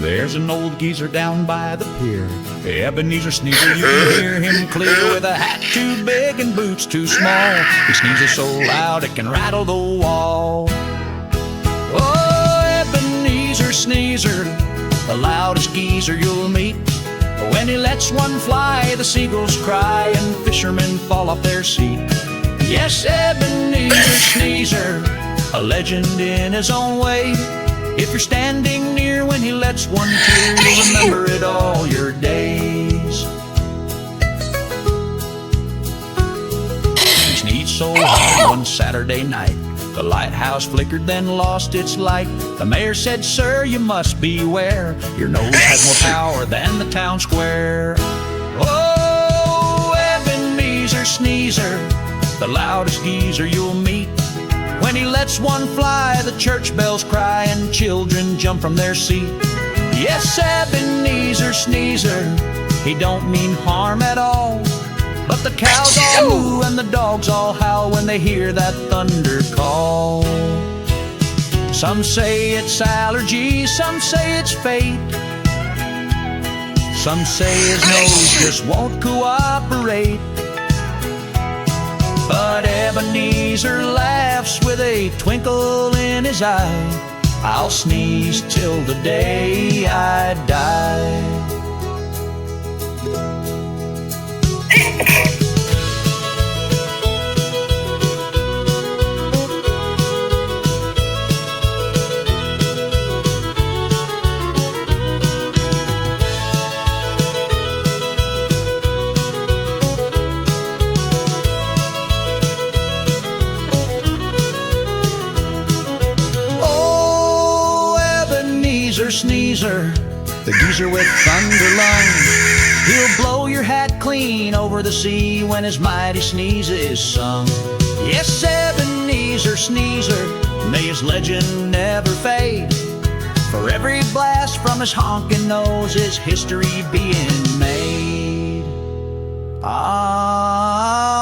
There's an old geezer down by the pier, Ebeneezer Sneezer, you can hear him clear, with a hat too big and boots too small. He sneezes so loud it can rattle the wall. Oh, Ebeneezer Sneezer, the loudest geezer you'll meet. When he lets one fly, the seagulls cry and fishermen fall off their seat. Yes, Ebeneezer Sneezer, a legend in his own way. If you're standing near when he lets one tear, you'll remember it all your days. He sneezed so hard one Saturday night, the lighthouse flickered, then lost its light. The mayor said, "Sir, you must beware. Your nose has more power than the town square." Oh, Ebeneezer Sneezer, the loudest geezer you'll meet. When he lets one fly, the church bells cry and children jump from their seat. Yes, Ebeneezer Sneezer, he don't mean harm at all. But the cows all moo and the dogs all howl when they hear that thunder call. Some say it's allergies, some say it's fate. Some say his nose just won't cooperate. But Ebeneezer laughs with a twinkle in his eye. I'll sneeze till the day I die. Sneezer, the geezer with thunder lungs. He'll blow your hat clean over the sea when his mighty sneeze is sung. Yes, Ebeneezer Sneezer, may his legend never fade. For every blast from his honking nose is history being made. Ah.